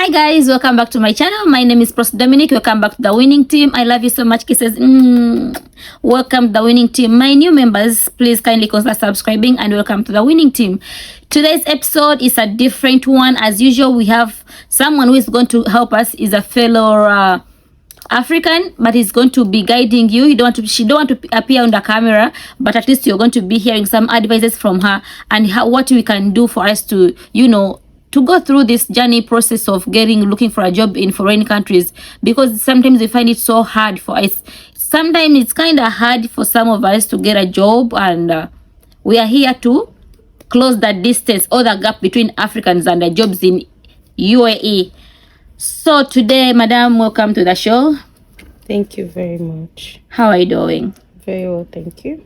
Hi guys, welcome back to my channel. My name is Prost Dominic. Welcome back to the winning team. I love you so much, kisses. Welcome to the winning team. My new members, please kindly consider subscribing and welcome to the winning team. Today's episode is a different one. As usual, we have someone who is going to help us. Is a fellow African, but he's going to be guiding you. She don't want to appear on the camera, but at least you're going to be hearing some advices from her and what we can do for us to, to go through this journey process of looking for a job in foreign countries, because sometimes we find it so hard for us. Sometimes it's kind of hard for some of us to get a job, and we are here to close that distance or the gap between Africans and the jobs in UAE. So today, madam, welcome to the show. Thank you very much. How are you doing? Very well, thank you.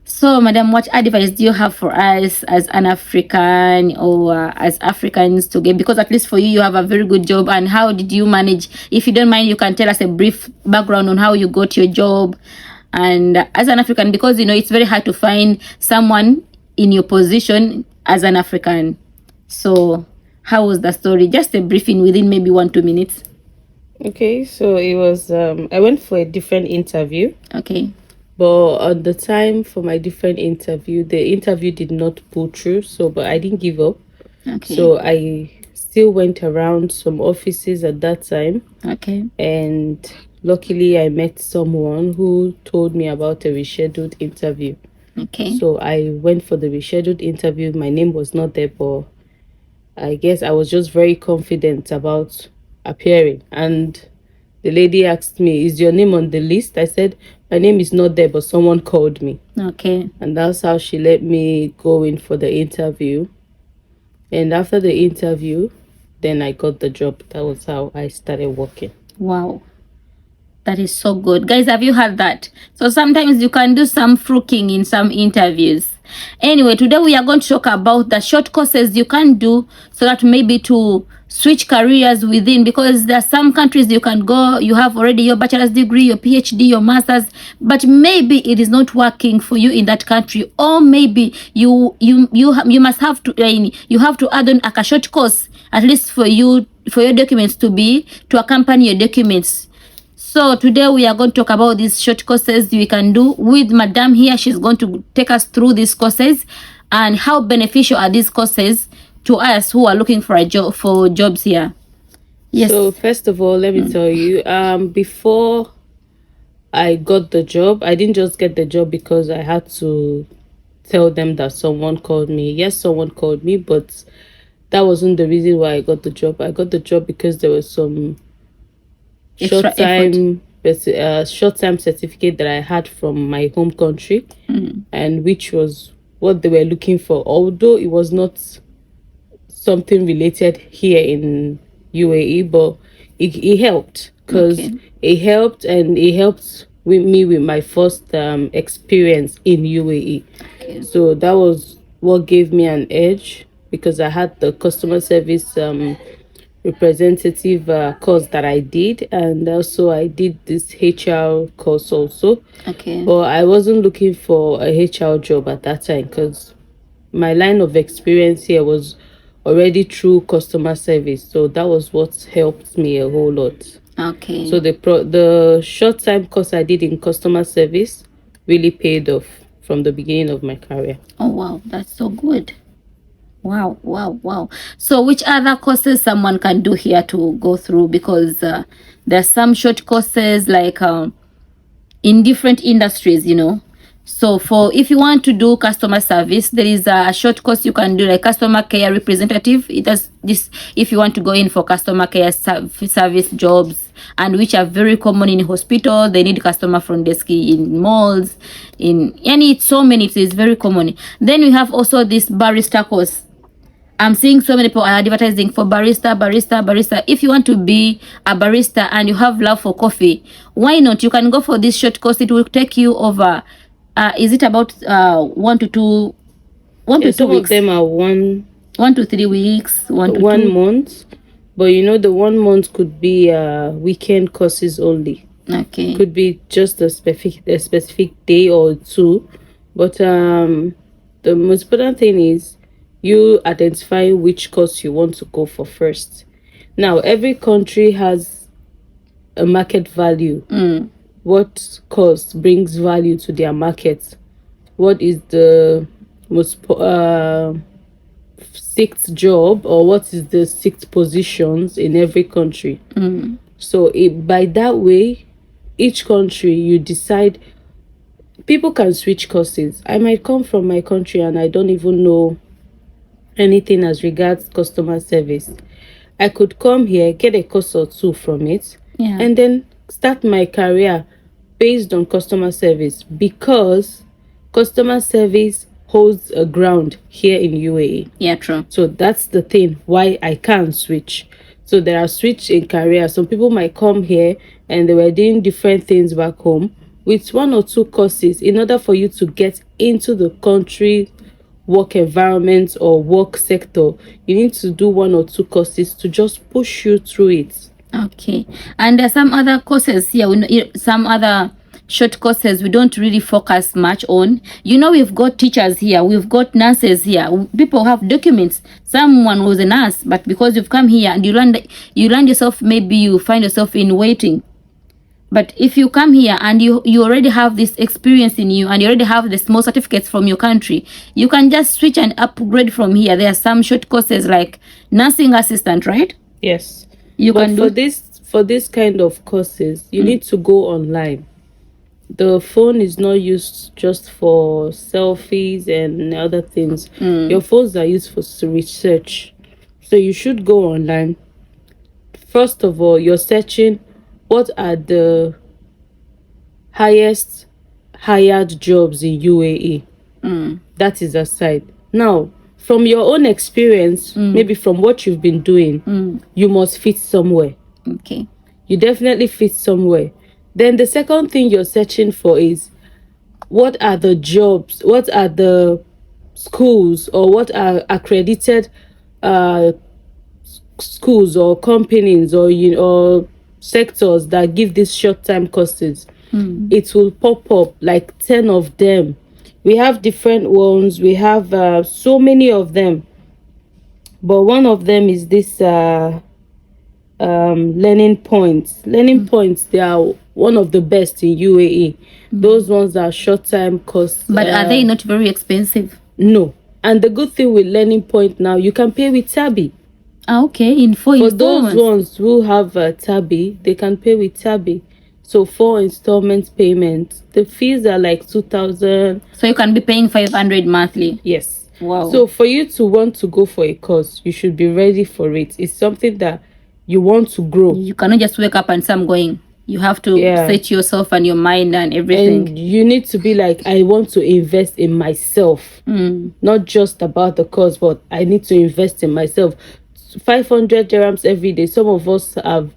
So, madam, what advice do you have for us as an African or as Africans to get? Because at least for you, you have a very good job. And how did you manage? If you don't mind, you can tell us a brief background on how you got your job. And as an African, because, it's very hard to find someone in your position as an African. So, how was the story? Just a briefing within maybe 1-2 minutes. Okay, so it was, I went for a different interview. Okay. But at the time for my different interview, the interview did not pull through. But I didn't give up. Okay. So I still went around some offices at that time. Okay. And luckily, I met someone who told me about a rescheduled interview. Okay. So I went for the rescheduled interview. My name was not there, but I guess I was just very confident about appearing. And the lady asked me, "Is your name on the list?" I said, "My name is not there, but someone called me." Okay. And that's how she let me go in for the interview. And after the interview, then I got the job. That was how I started working. Wow. That is so good. Guys, have you heard that? So sometimes you can do some fluking in some interviews. Anyway, today we are going to talk about the short courses you can do so that maybe to switch careers within, because there are some countries you can go, you have already your bachelor's degree, your PhD, your master's, but maybe it is not working for you in that country, or maybe you must have to you have to add on a short course at least for your documents to accompany your documents. So today we are going to talk about these short courses we can do with madam here. She's going to take us through these courses and how beneficial are these courses to us who are looking for a job, for jobs here. Yes. So first of all, let me tell you, before I got the job, I didn't just get the job because I had to tell them that someone called me. Yes, someone called me, but that wasn't the reason why I got the job. I got the job because there was some short-time certificate that I had from my home country, and which was what they were looking for, although it was not something related here in UAE, but it helped, because it helped with me with my first experience in UAE. So that was what gave me an edge, because I had the customer service representative course that I did, and also I did this HR course also. Okay. But I wasn't looking for a HR job at that time, because my line of experience here was already through customer service, so that was what helped me a whole lot. Okay. So the short time course I did in customer service really paid off from the beginning of my career. Oh wow, that's so good. Wow. So which other courses someone can do here to go through? Because there's some short courses like in different industries, So if you want to do customer service, there is a short course you can do, like customer care representative. It does this if you want to go in for customer care service jobs, and which are very common in hospitals. They need customer front desk in malls, it's so many. It is very common. Then we have also this barista course. I'm seeing so many people are advertising for barista. If you want to be a barista and you have love for coffee, why not? You can go for this short course. It will take you over. Is it about 1 to 2 weeks? Some of them are 1 to 3 weeks, 1 to 1 2 month. But the 1 month could be weekend courses only. Okay. Could be just a specific day or two. But the most important thing is you identify which course you want to go for first. Now, every country has a market value. What cost brings value to their market? What is the most sixth job, or what is the sixth positions in every country? So by that way, each country, you decide. People can switch courses. I might come from my country and I don't even know anything as regards customer service. I could come here, get a course or two from it, and then start my career based on customer service, because customer service holds a ground here in UAE. Yeah, true. So that's the thing why I can't switch. So there are switch in career. Some people might come here and they were doing different things back home with one or two courses. In order for you to get into the country work environment or work sector, you need to do one or two courses to just push you through it. Okay. And there's some other courses here, some other short courses we don't really focus much on. We've got teachers here, we've got nurses here, people have documents. Someone was a nurse, but because you've come here and you land yourself, maybe you find yourself in waiting. But if you come here and you already have this experience in you and you already have the small certificates from your country, you can just switch and upgrade from here. There are some short courses like nursing assistant, right? Yes. But for this kind of courses, you need to go online. The phone is not used just for selfies and other things. Your phones are used for research. So you should go online. First of all, you're searching what are the highest hired jobs in UAE. That is aside. Now, from your own experience, maybe from what you've been doing, you must fit somewhere. Okay. You definitely fit somewhere. Then the second thing you're searching for is what are the jobs, what are the schools, or what are accredited schools or companies or sectors that give these short-term courses. It will pop up like 10 of them. We have different ones. We have so many of them, but one of them is this learning points. Points, they are one of the best in UAE. Those ones are short-term courses. But are they not very expensive? No. And the good thing with learning point now, you can pay with Tabi. Okay, in 4 installments. For those ones who have Tabi, they can pay with Tabi. So 4 installments payment. The fees are like 2,000. So you can be paying 500 monthly. Yes. Wow. So for you to want to go for a course, you should be ready for it. It's something that you want to grow. You cannot just wake up and say, I'm going. You have to set yourself and your mind and everything. And you need to be like, I want to invest in myself. Not just about the course, but I need to invest in myself. 500 dirhams every day. Some of us have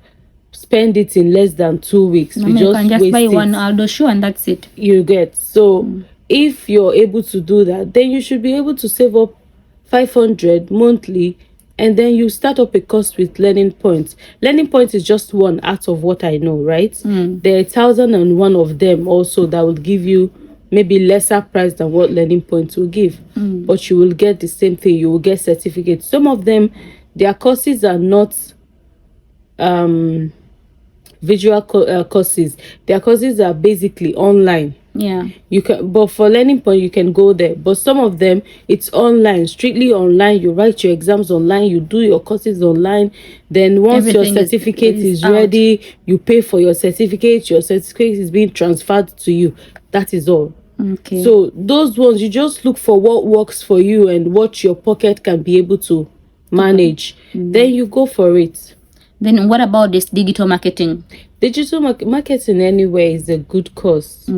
spent it in less than 2 weeks. You can just buy one Aldo shoe and that's it. You get. So if you're able to do that, then you should be able to save up 500 monthly, and then you start up a course with Learning Points. Learning Points is just one out of what I know, right? There are 1,001 of them also that will give you maybe lesser price than what Learning Points will give. But you will get the same thing. You will get certificates. Some of them, their courses are not visual courses. Their courses are basically online. You can, but for Learning Point you can go there. But some of them, it's online, strictly online. You write your exams online, you do your courses online. Then once Everything your certificate is ready, you pay for your certificate. Your certificate is being transferred to you. That is all. Okay. So those ones, you just look for what works for you and what your pocket can be able to manage. Then you go for it. Then what about this digital marketing? Digital marketing anyway is a good course.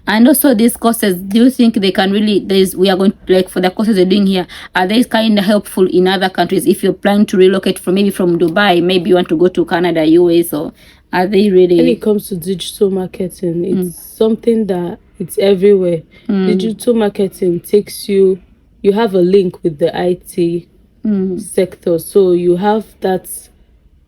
And also these courses, do you think they can really, we are going to, like for the courses you're doing here, are they kind of helpful in other countries? If you're planning to relocate from Dubai, maybe you want to go to Canada, US, or are they really? When it comes to digital marketing, it's something that it's everywhere. Digital marketing takes you have a link with the IT sector. So you have that.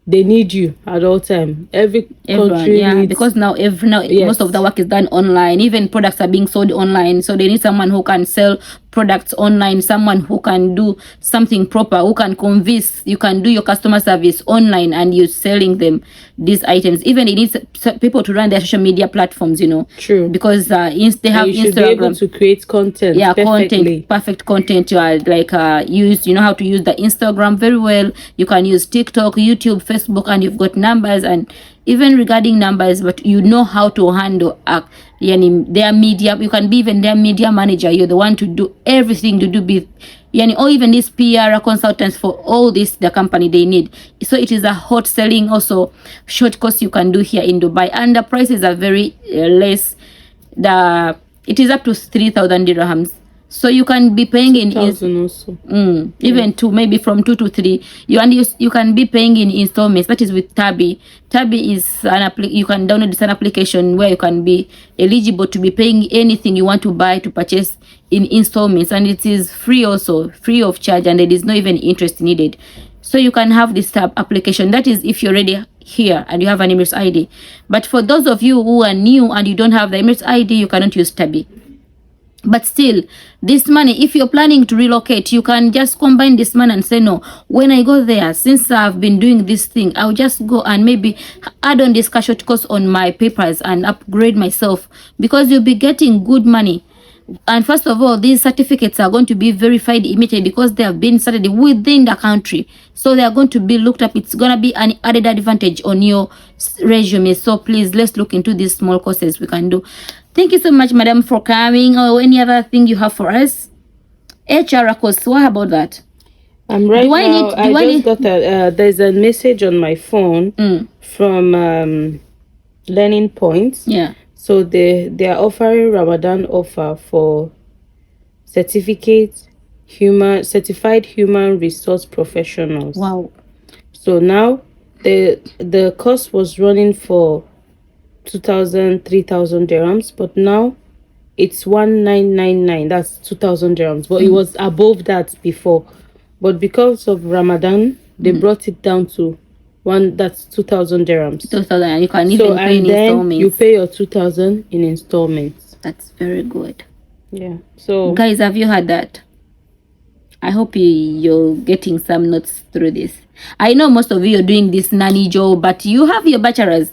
They need you at all time. Every country needs, because now most of the work is done online. Even products are being sold online, so they need someone who can sell products online, someone who can do something proper, who can convince, you can do your customer service online and you're selling them these items. Even it needs people to run their social media platforms, you know. True. Because they have you should Instagram. Be able to create content. Yeah, perfectly. perfect content. You are like you know how to use the Instagram very well. You can use TikTok, YouTube, Facebook, and you've got numbers. And even regarding numbers, but you know how to handle their media. You can be even their media manager. You're the one to do everything to do with or even these PR consultants for all this the company they need. So it is a hot selling also short course you can do here in Dubai, and the prices are very less. It is up to 3,000 dirhams. So you can be paying in also. Even two, maybe from 2 to 3. You can be paying in installments. That is with Tabi. Tabi is you can download this an application where you can be eligible to be paying anything you want to buy to purchase in installments, and it is free also, free of charge, and there is no even interest needed. So you can have this application. That is if you're already here and you have an Emirates ID. But for those of you who are new and you don't have the Emirates ID, you cannot use Tabi. But still, this money, if you're planning to relocate, you can just combine this money and say, no, when I go there, since I've been doing this thing, I'll just go and maybe add on this cash out cost on my papers and upgrade myself, because you'll be getting good money. And first of all, these certificates are going to be verified immediately because they have been started within the country. So they are going to be looked up. It's going to be an added advantage on your resume. So please, let's look into these small courses we can do. Thank you so much, madam, for coming. Or any other thing you have for us? HR course, what about that? I just got there's a message on my phone from Learning Points. Yeah. So they are offering Ramadan offer for certified human resource professionals. Wow. So now the course was running for 2,000, 3,000 dirhams, but now it's 1,999. That's 2,000 dirhams, but it was above that before. But because of Ramadan, they brought it down to that's 2,000 dirhams. 2,000, and you can even pay in installments. You pay your 2,000 in installments. That's very good. Yeah. So guys, have you heard that? I hope you're getting some notes through this. I know most of you are doing this nanny job, but you have your bachelor's.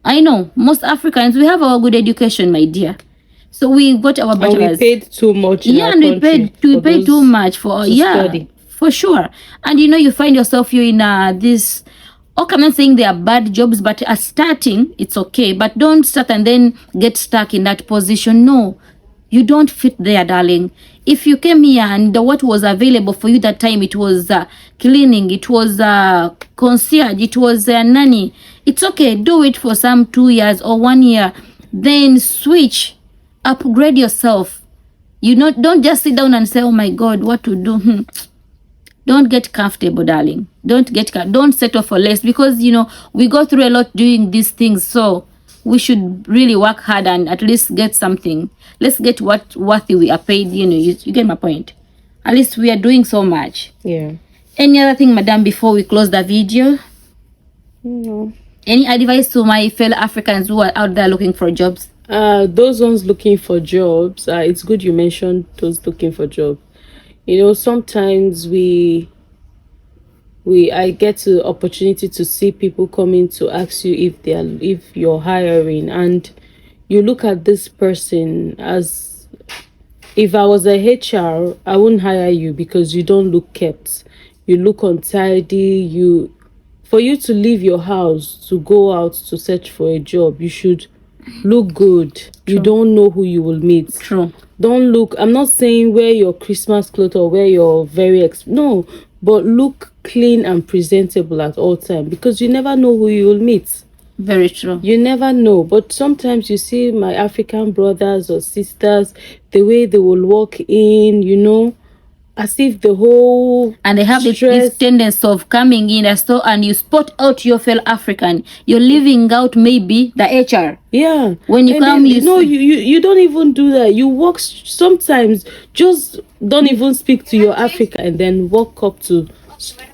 I know most Africans, we have our good education, my dear. So we got our bachelor's. And we paid too much. And we paid too much for study. For sure. And you find yourself in this. Okay, I'm not saying they are bad jobs, but as starting, it's okay. But don't start and then get stuck in that position. No, you don't fit there, darling. If you came here and what was available for you that time, it was cleaning, it was concierge, it was nanny. It's okay. Do it for some 2 years or 1 year. Then switch, upgrade yourself. Don't just sit down and say, oh my God, what to do? Don't get comfortable, darling. Don't settle for less, because we go through a lot doing these things. So we should really work hard and at least get something. Let's get what worthy we are paid. You get my point. At least we are doing so much. Yeah. Any other thing, madam, before we close the video? No. Any advice to my fellow Africans who are out there looking for jobs? Those ones looking for jobs. It's good you mentioned those looking for jobs. Sometimes I get the opportunity to see people coming to ask you if you're hiring, and you look at this person as, if I was a HR, I wouldn't hire you because you don't look kept. You look untidy. For you to leave your house to go out to search for a job, you should look good. True. You don't know who you will meet. True. Don't look, I'm not saying wear your Christmas clothes or wear your no, but look clean and presentable at all times, because you never know who you will meet. Very true. You never know. But sometimes you see my African brothers or sisters, the way they will walk in, as if the whole and they have this tendency of coming in a store and you spot out your fellow African. You're leaving out maybe the HR. Yeah. When you come, you don't even do that. You walk sometimes, just don't even speak to your African, and then walk up to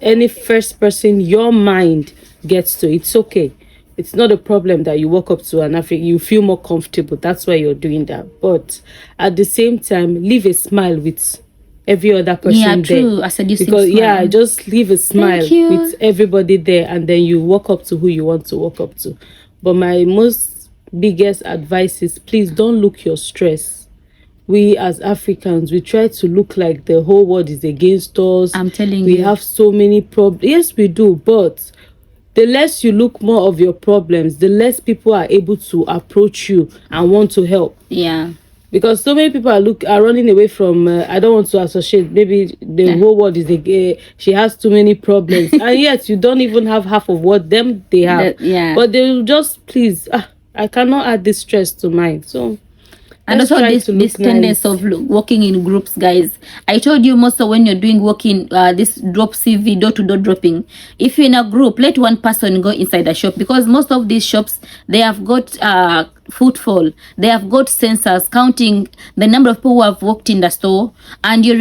any first person your mind gets to. It's okay. it's not a problem that you walk up to an African, you feel more comfortable. That's why you're doing that. But at the same time, leave a smile with every other person Yeah, there. true. I said you Because smile. just leave a smile Thank you. with everybody there, and then you walk up to who you want to walk up to. But my most biggest advice is, please don't look your stress. We as Africans, we try to look like the whole world is against us. I'm telling we you. have so many problems. Yes, we do, but the less you look more of your problems, the less people are able to approach you and want to help. Yeah. Because so many people are running away from, I don't want to associate, maybe the whole world is she has too many problems. And yet you don't even have half of what they have. Yeah. But they will just, please, I cannot add this stress to mine. So, and also this tendency of working in groups, guys. I told you most of when you're doing working, this drop CV, door-to-door dropping, if you're in a group, let one person go inside the shop, because most of these shops, they have got footfall, they have got sensors counting the number of people who have walked in the store, and you're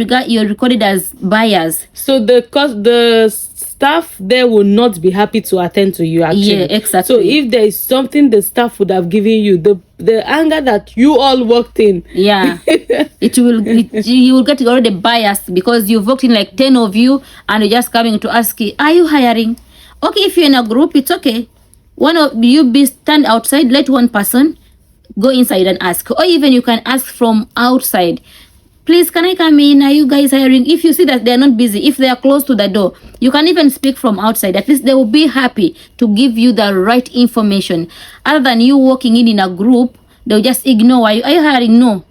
recorded as buyers. So the staff there will not be happy to attend to you, actually. Yeah, exactly. So if there is something the staff would have given you, the anger that you all walked in, yeah, you will get already biased, because you've walked in like 10 of you, and you're just coming to ask you, are you hiring? Okay, if you're in a group, it's okay. One of you stand outside, let one person go inside and ask, or even you can ask from outside, please, can I come in? Are you guys hiring? If you see that they're not busy, if they are close to the door, you can even speak from outside. At least they will be happy to give you the right information. Other than you walking in a group, they'll just ignore. Are you hiring? No.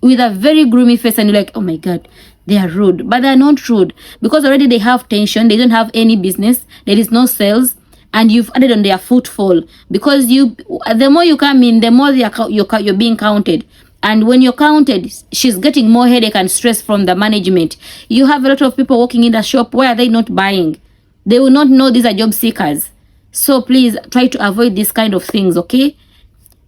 With a very gloomy face, and you're like, oh my God, they are rude. But they're not rude, because already they have tension. They don't have any business. There is no sales. And you've added on their footfall, because the more you come in, the more you're being counted. And when you're counted, she's getting more headache and stress from the management. You have a lot of people working in the shop. Why are they not buying? They will not know these are job seekers. So please try to avoid these kind of things, okay?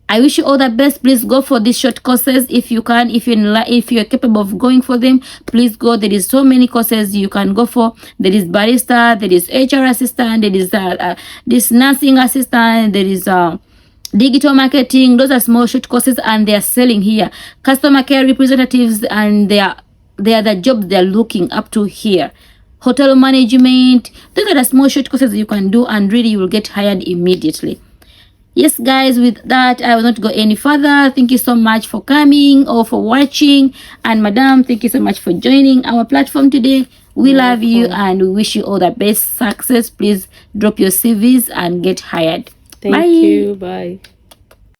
I wish you all the best. Please go for these short courses if you can. If you're capable of going for them, please go. There is so many courses you can go for. There is barista, there is HR assistant, there is this nursing assistant, there is digital marketing. Those are small short courses, and they are selling here. Customer care representatives, and they are the jobs they are looking up to here. Hotel management. Those are the small short courses you can do, and really you will get hired immediately. Yes, guys, with that, I will not go any further. Thank you so much for coming or for watching. And Madam, thank you so much for joining our platform today. We love you, and we wish you all the best success. Please drop your CVs and get hired. Thank you. Bye.